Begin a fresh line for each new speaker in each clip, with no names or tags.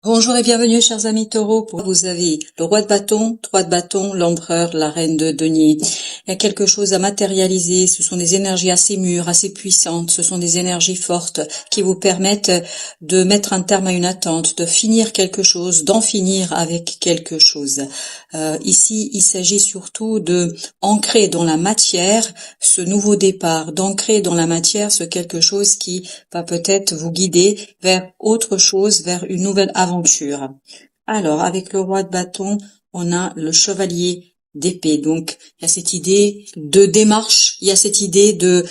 Bonjour et bienvenue chers amis taureaux. Vous avez le roi de bâton, 3 de bâton, l'empereur, la reine de denier. Il y a quelque chose à matérialiser, ce sont des énergies assez mûres, assez puissantes, ce sont des énergies fortes qui vous permettent de mettre un terme à une attente, de finir quelque chose, d'en finir avec quelque chose. Ici, il s'agit surtout de ancrer dans la matière ce nouveau départ, d'ancrer dans la matière ce quelque chose qui va peut-être vous guider vers autre chose, vers une nouvelle aventure. Alors, avec le roi de bâton, on a le chevalier d'épée. Donc, il y a cette idée de démarche, il y a cette idée de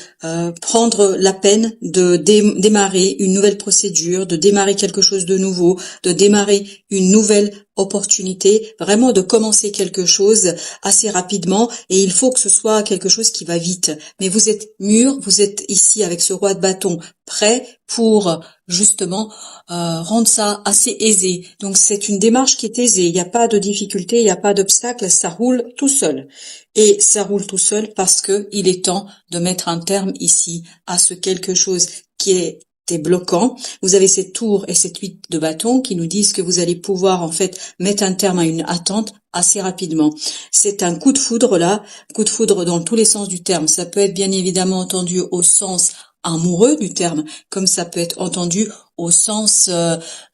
prendre la peine de démarrer une nouvelle procédure, de démarrer quelque chose de nouveau, de démarrer une nouvelle opportunité, vraiment de commencer quelque chose assez rapidement, et il faut que ce soit quelque chose qui va vite. Mais vous êtes mûr, vous êtes ici avec ce roi de bâton prêt pour justement rendre ça assez aisé. Donc c'est une démarche qui est aisée, il n'y a pas de difficulté, il n'y a pas d'obstacle, ça roule tout seul. Et ça roule tout seul parce que il est temps de mettre un terme ici à ce quelque chose qui est bloquant. Vous avez cette tour et cette 8 de bâton qui nous disent que vous allez pouvoir en fait mettre un terme à une attente assez rapidement. C'est un coup de foudre là, coup de foudre dans tous les sens du terme. Ça peut être bien évidemment entendu au sens amoureux du terme, comme ça peut être entendu au sens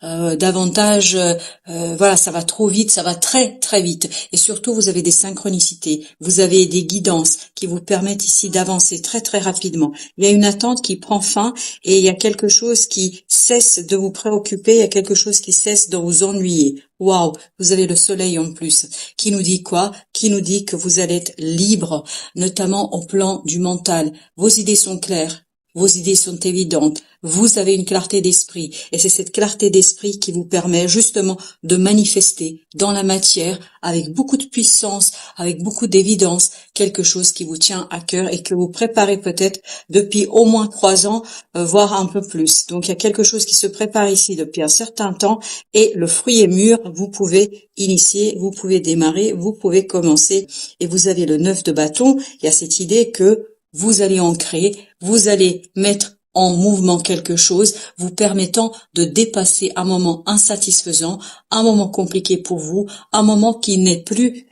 davantage, voilà, ça va trop vite, ça va très très vite. Et surtout, vous avez des synchronicités, vous avez des guidances qui vous permettent ici d'avancer très très rapidement. Il y a une attente qui prend fin et il y a quelque chose qui cesse de vous préoccuper, il y a quelque chose qui cesse de vous ennuyer. Waouh, vous avez le soleil en plus, qui nous dit quoi? Qui nous dit que vous allez être libre, notamment au plan du mental. Vos idées sont claires. Vos idées sont évidentes, vous avez une clarté d'esprit et c'est cette clarté d'esprit qui vous permet justement de manifester dans la matière avec beaucoup de puissance, avec beaucoup d'évidence, quelque chose qui vous tient à cœur et que vous préparez peut-être depuis au moins 3 ans, voire un peu plus. Donc il y a quelque chose qui se prépare ici depuis un certain temps et le fruit est mûr, vous pouvez initier, vous pouvez démarrer, vous pouvez commencer et vous avez le 9 de bâton, il y a cette idée que vous allez ancrer, vous allez mettre en mouvement quelque chose, vous permettant de dépasser un moment insatisfaisant, un moment compliqué pour vous, un moment qui n'est plus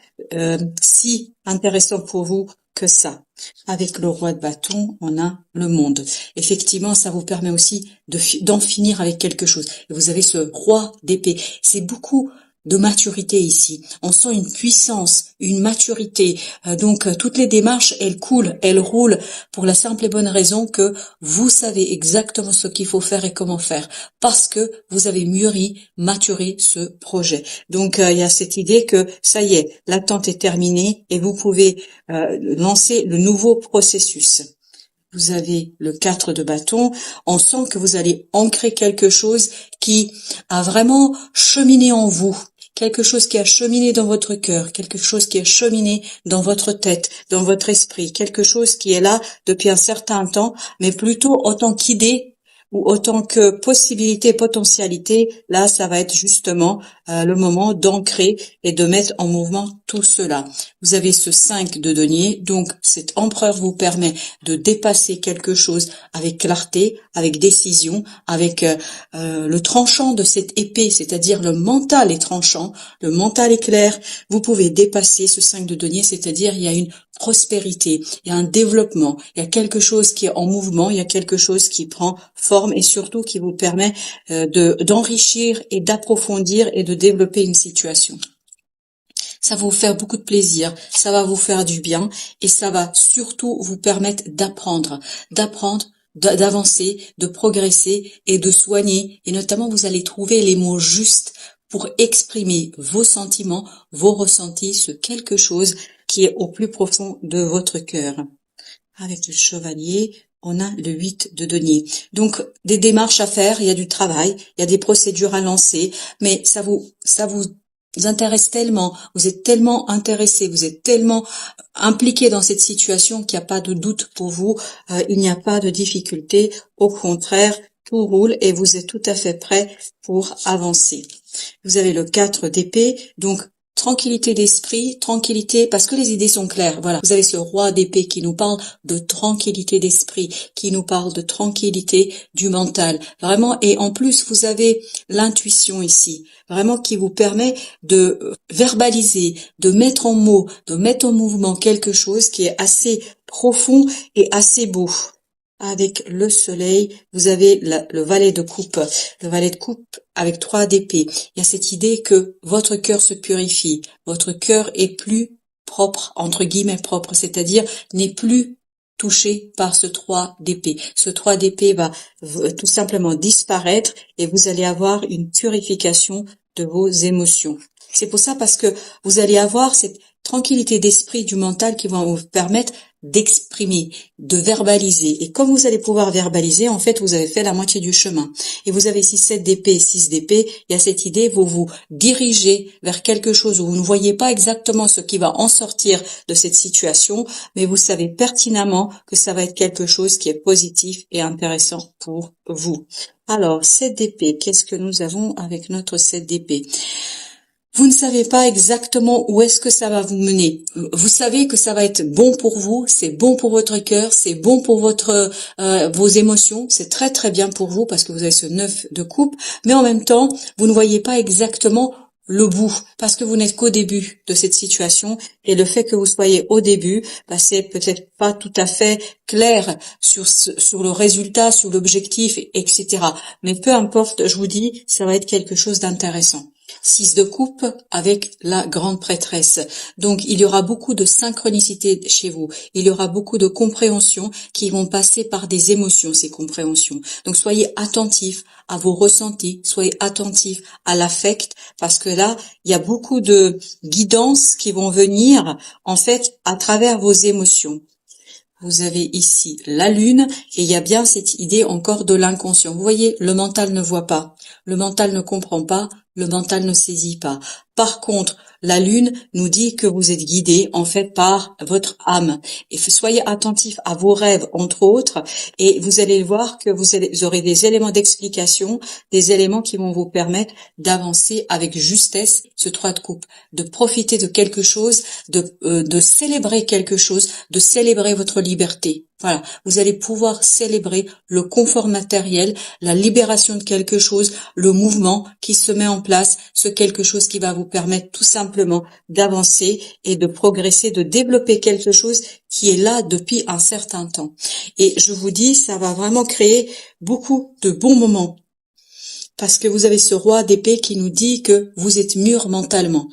si intéressant pour vous que ça. Avec le roi de bâton, on a le monde. Effectivement, ça vous permet aussi d'en finir avec quelque chose. Et vous avez ce roi d'épée. C'est beaucoup de maturité ici. On sent une puissance, une maturité. Donc toutes les démarches, elles coulent, elles roulent pour la simple et bonne raison que vous savez exactement ce qu'il faut faire et comment faire parce que vous avez mûri, maturé ce projet. Donc il y a cette idée que ça y est, l'attente est terminée et vous pouvez lancer le nouveau processus. Vous avez le 4 de bâton, on sent que vous allez ancrer quelque chose qui a vraiment cheminé en vous, quelque chose qui a cheminé dans votre cœur, quelque chose qui a cheminé dans votre tête, dans votre esprit, quelque chose qui est là depuis un certain temps, mais plutôt en tant qu'idée ou autant que possibilité, potentialité, là, ça va être justement le moment d'ancrer et de mettre en mouvement tout cela. Vous avez ce 5 de denier, donc cet empereur vous permet de dépasser quelque chose avec clarté, avec décision, avec le tranchant de cette épée, c'est-à-dire le mental est tranchant, le mental est clair, vous pouvez dépasser ce 5 de denier, c'est-à-dire il y a une prospérité, il y a un développement, il y a quelque chose qui est en mouvement, il y a quelque chose qui prend forme et surtout qui vous permet d'enrichir et d'approfondir et de développer une situation. Ça va vous faire beaucoup de plaisir, ça va vous faire du bien et ça va surtout vous permettre d'apprendre, d'avancer, de progresser et de soigner. Et notamment, vous allez trouver les mots justes pour exprimer vos sentiments, vos ressentis, ce quelque chose qui est au plus profond de votre cœur. Avec le chevalier, on a le 8 de denier. Donc, des démarches à faire, il y a du travail, il y a des procédures à lancer, mais ça vous intéresse tellement, vous êtes tellement intéressé, vous êtes tellement impliqué dans cette situation qu'il n'y a pas de doute pour vous, il n'y a pas de difficulté, au contraire, tout roule et vous êtes tout à fait prêt pour avancer. Vous avez le 4 d'épée, donc tranquillité d'esprit, tranquillité, parce que les idées sont claires. Voilà, vous avez ce roi d'épée qui nous parle de tranquillité d'esprit, qui nous parle de tranquillité du mental. Vraiment, et en plus, vous avez l'intuition ici, vraiment qui vous permet de verbaliser, de mettre en mots, de mettre en mouvement quelque chose qui est assez profond et assez beau. Avec le soleil, vous avez le valet de coupe. Le valet de coupe avec 3 d'épée. Il y a cette idée que votre cœur se purifie. Votre cœur est plus propre, entre guillemets propre, c'est-à-dire n'est plus touché par ce 3 d'épée. Ce 3 d'épée va tout simplement disparaître et vous allez avoir une purification de vos émotions. C'est pour ça, parce que vous allez avoir cette tranquillité d'esprit du mental qui va vous permettre d'exprimer, de verbaliser. Et comme vous allez pouvoir verbaliser, en fait, vous avez fait la moitié du chemin. Et vous avez ici 7 d'épée, 6 d'épée. Il y a cette idée, vous vous dirigez vers quelque chose où vous ne voyez pas exactement ce qui va en sortir de cette situation, mais vous savez pertinemment que ça va être quelque chose qui est positif et intéressant pour vous. Alors, 7 d'épée, qu'est-ce que nous avons avec notre 7 d'épée ? Vous ne savez pas exactement où est-ce que ça va vous mener. Vous savez que ça va être bon pour vous, c'est bon pour votre cœur, c'est bon pour vos émotions, c'est très très bien pour vous parce que vous avez ce 9 de coupe, mais en même temps, vous ne voyez pas exactement le bout, parce que vous n'êtes qu'au début de cette situation, et le fait que vous soyez au début, c'est peut-être pas tout à fait clair sur le résultat, sur l'objectif, etc. Mais peu importe, je vous dis, ça va être quelque chose d'intéressant. 6 de coupe avec la grande prêtresse. Donc, il y aura beaucoup de synchronicité chez vous. Il y aura beaucoup de compréhensions qui vont passer par des émotions, ces compréhensions. Donc, soyez attentifs à vos ressentis, soyez attentifs à l'affect, parce que là, il y a beaucoup de guidances qui vont venir, en fait, à travers vos émotions. Vous avez ici la lune et il y a bien cette idée encore de l'inconscient. Vous voyez, le mental ne voit pas, le mental ne comprend pas, le mental ne saisit pas. Par contre, la lune nous dit que vous êtes guidé en fait par votre âme. Et soyez attentifs à vos rêves, entre autres, et vous allez voir que vous aurez des éléments d'explication, des éléments qui vont vous permettre d'avancer avec justesse ce 3 de coupe, de profiter de quelque chose, de célébrer quelque chose, de célébrer votre liberté. Voilà, vous allez pouvoir célébrer le confort matériel, la libération de quelque chose, le mouvement qui se met en place, ce quelque chose qui va vous permettre tout simplement d'avancer et de progresser, de développer quelque chose qui est là depuis un certain temps. Et je vous dis, ça va vraiment créer beaucoup de bons moments. Parce que vous avez ce roi d'épée qui nous dit que vous êtes mûr mentalement.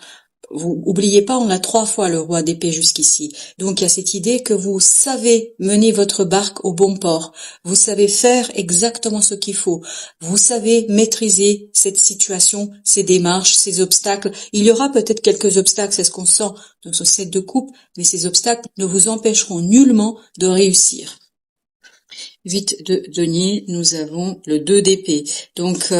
Vous oubliez pas, on a 3 fois le roi d'épée jusqu'ici. Donc il y a cette idée que vous savez mener votre barque au bon port. Vous savez faire exactement ce qu'il faut. Vous savez maîtriser cette situation, ces démarches, ces obstacles. Il y aura peut-être quelques obstacles, c'est ce qu'on sent dans ce 7 de coupe, mais ces obstacles ne vous empêcheront nullement de réussir. 8 de denier, nous avons le 2 d'épée. Donc,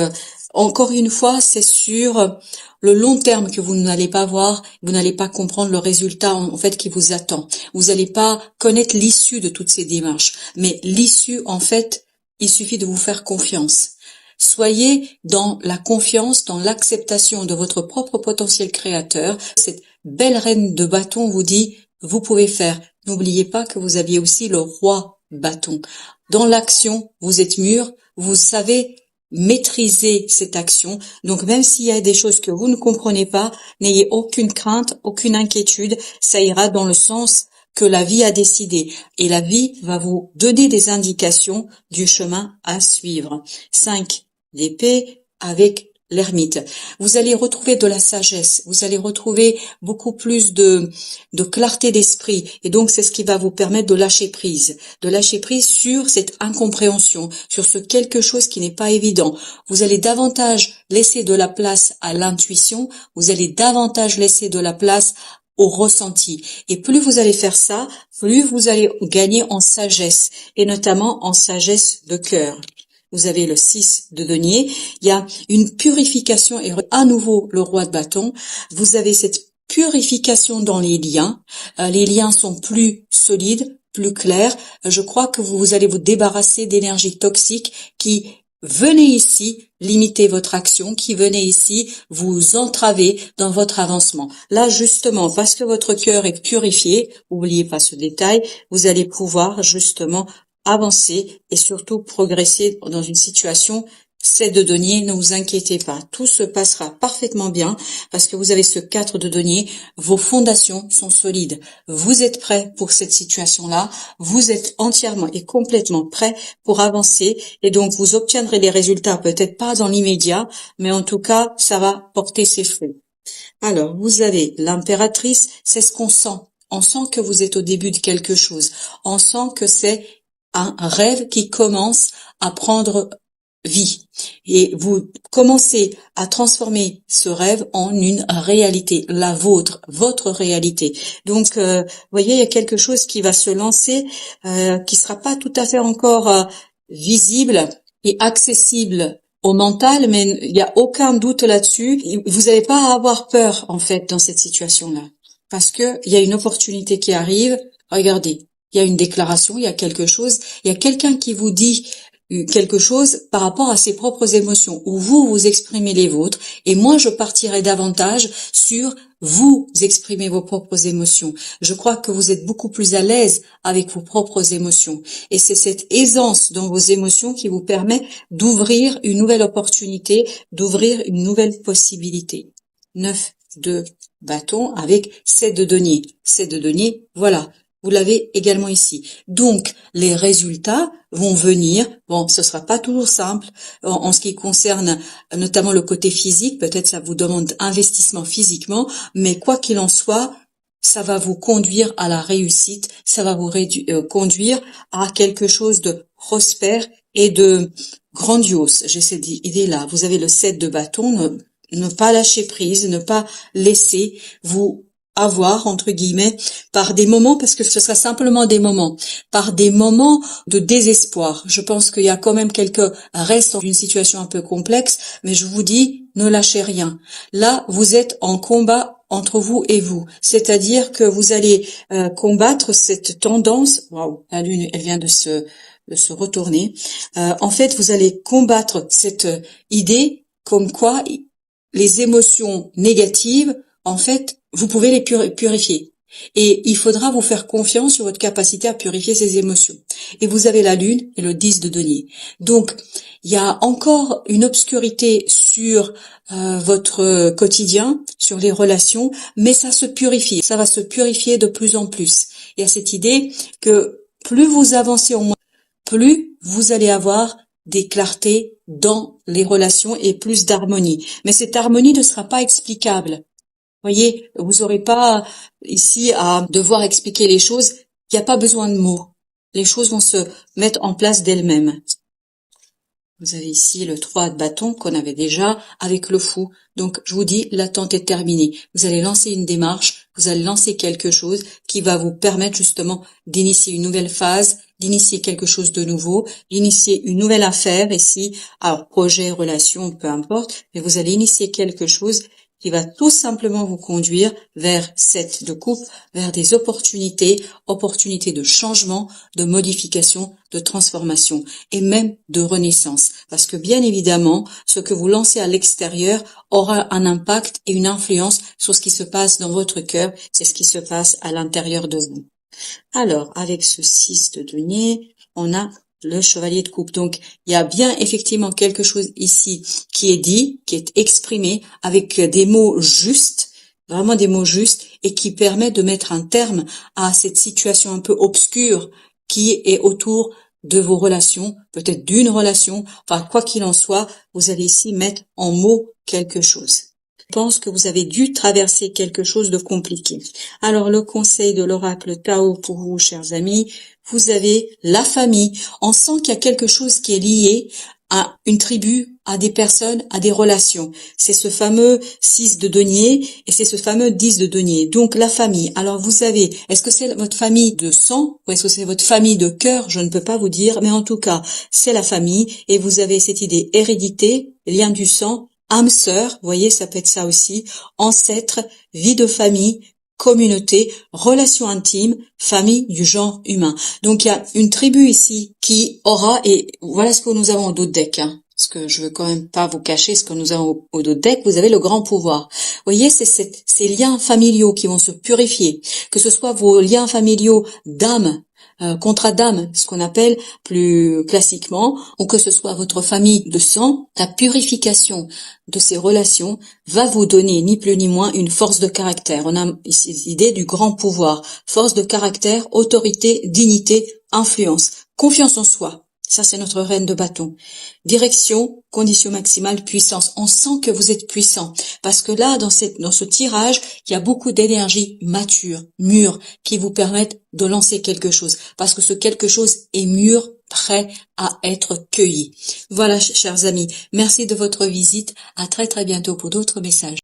encore une fois, c'est sur le long terme que vous n'allez pas voir, vous n'allez pas comprendre le résultat en fait qui vous attend. Vous n'allez pas connaître l'issue de toutes ces démarches. Mais l'issue, en fait, il suffit de vous faire confiance. Soyez dans la confiance, dans l'acceptation de votre propre potentiel créateur. Cette belle reine de bâton vous dit, vous pouvez faire. N'oubliez pas que vous aviez aussi le roi bâton. Dans l'action, vous êtes mûr, vous savez maîtriser cette action. Donc même s'il y a des choses que vous ne comprenez pas, n'ayez aucune crainte, aucune inquiétude, ça ira dans le sens que la vie a décidé. Et la vie va vous donner des indications du chemin à suivre. 5 d'épée avec l'ermite. Vous allez retrouver de la sagesse, vous allez retrouver beaucoup plus de clarté d'esprit, et donc c'est ce qui va vous permettre de lâcher prise sur cette incompréhension, sur ce quelque chose qui n'est pas évident. Vous allez davantage laisser de la place à l'intuition, vous allez davantage laisser de la place au ressenti. Et plus vous allez faire ça, plus vous allez gagner en sagesse, et notamment en sagesse de cœur. Vous avez le 6 de denier, il y a une purification et à nouveau le roi de bâton. Vous avez cette purification dans les liens sont plus solides, plus clairs. Je crois que vous allez vous débarrasser d'énergie toxique qui venez ici limiter votre action, qui venez ici vous entraver dans votre avancement. Là, justement, parce que votre cœur est purifié, n'oubliez pas ce détail, vous allez pouvoir justement avancer et surtout progresser dans une situation. C'est de denier, ne vous inquiétez pas, tout se passera parfaitement bien parce que vous avez ce 4 de denier, vos fondations sont solides. Vous êtes prêts pour cette situation-là, vous êtes entièrement et complètement prêts pour avancer et donc vous obtiendrez des résultats, peut-être pas dans l'immédiat, mais en tout cas, ça va porter ses fruits. Alors, vous avez l'impératrice, c'est ce qu'on sent. On sent que vous êtes au début de quelque chose. On sent que c'est un rêve qui commence à prendre vie. Et vous commencez à transformer ce rêve en une réalité, la vôtre, votre réalité. Donc, vous voyez, il y a quelque chose qui va se lancer, qui sera pas tout à fait encore visible et accessible au mental, mais il n'y a aucun doute là-dessus. Vous n'avez pas à avoir peur, en fait, dans cette situation-là. Parce que il y a une opportunité qui arrive. Regardez, il y a une déclaration, il y a quelque chose, il y a quelqu'un qui vous dit quelque chose par rapport à ses propres émotions, où vous exprimez les vôtres, et moi je partirai davantage sur vous exprimer vos propres émotions. Je crois que vous êtes beaucoup plus à l'aise avec vos propres émotions, et c'est cette aisance dans vos émotions qui vous permet d'ouvrir une nouvelle opportunité, d'ouvrir une nouvelle possibilité. 9 de bâton avec 7 de denier. 7 de denier, voilà. Vous l'avez également ici. Donc, les résultats vont venir. Bon, ce sera pas toujours simple en ce qui concerne notamment le côté physique. Peut-être ça vous demande investissement physiquement, mais quoi qu'il en soit, ça va vous conduire à la réussite. Ça va vous conduire à quelque chose de prospère et de grandiose. J'ai cette idée-là. Vous avez le 7 de bâton. Ne pas lâcher prise, ne pas laisser vous avoir, entre guillemets, par des moments, parce que ce sera simplement des moments, par des moments de désespoir. Je pense qu'il y a quand même quelques restes dans une situation un peu complexe, mais je vous dis, ne lâchez rien. Là, vous êtes en combat entre vous et vous. C'est-à-dire que vous allez combattre cette tendance. Waouh, la lune, elle vient de se retourner. En fait, vous allez combattre cette idée comme quoi les émotions négatives, en fait, vous pouvez les purifier. Et il faudra vous faire confiance sur votre capacité à purifier ces émotions. Et vous avez la lune et le 10 de denier. Donc, il y a encore une obscurité sur votre quotidien, sur les relations, mais ça se purifie. Ça va se purifier de plus en plus. Il y a cette idée que plus vous avancez au moins, plus vous allez avoir des clartés dans les relations et plus d'harmonie. Mais cette harmonie ne sera pas explicable. Voyez, vous n'aurez pas ici à devoir expliquer les choses. Il n'y a pas besoin de mots. Les choses vont se mettre en place d'elles-mêmes. Vous avez ici le 3 de bâton qu'on avait déjà avec le fou. Donc, je vous dis, l'attente est terminée. Vous allez lancer une démarche, vous allez lancer quelque chose qui va vous permettre justement d'initier une nouvelle phase, d'initier quelque chose de nouveau, d'initier une nouvelle affaire ici, alors projet, relation, peu importe, mais vous allez initier quelque chose qui va tout simplement vous conduire vers cette de coupe, vers des opportunités de changement, de modification, de transformation et même de renaissance. Parce que bien évidemment, ce que vous lancez à l'extérieur aura un impact et une influence sur ce qui se passe dans votre cœur, c'est ce qui se passe à l'intérieur de vous. Alors, avec ce 6 de denier, on a le chevalier de coupe. Donc, il y a bien effectivement quelque chose ici qui est dit, qui est exprimé avec des mots justes, vraiment des mots justes, et qui permet de mettre un terme à cette situation un peu obscure qui est autour de vos relations, peut-être d'une relation, enfin, quoi qu'il en soit, vous allez ici mettre en mots quelque chose. Je pense que vous avez dû traverser quelque chose de compliqué. Alors, le conseil de l'oracle Tao pour vous, chers amis, vous avez la famille. On sent qu'il y a quelque chose qui est lié à une tribu, à des personnes, à des relations. C'est ce fameux 6 de denier et c'est ce fameux 10 de denier. Donc, la famille. Alors, vous avez, est-ce que c'est votre famille de sang ou est-ce que c'est votre famille de cœur? Je ne peux pas vous dire, mais en tout cas, c'est la famille et vous avez cette idée hérédité, lien du sang, âme sœur, vous voyez, ça peut être ça aussi, ancêtre, vie de famille, communauté, relation intime, famille du genre humain. Donc il y a une tribu ici qui aura, et voilà ce que nous avons au dos de deck, hein. Parce que je veux quand même pas vous cacher ce que nous avons au dos de deck, vous avez le grand pouvoir. Vous voyez, c'est ces liens familiaux qui vont se purifier, que ce soit vos liens familiaux d'âme, contrat d'âme, ce qu'on appelle plus classiquement, ou que ce soit votre famille de sang, la purification de ces relations va vous donner ni plus ni moins une force de caractère. On a ici l'idée du grand pouvoir, force de caractère, autorité, dignité, influence, confiance en soi. Ça, c'est notre reine de bâton. Direction, condition maximale, puissance. On sent que vous êtes puissant. Parce que là, dans ce tirage, il y a beaucoup d'énergie mature, mûre, qui vous permettent de lancer quelque chose. Parce que ce quelque chose est mûr, prêt à être cueilli. Voilà, chers amis. Merci de votre visite. À très très bientôt pour d'autres messages.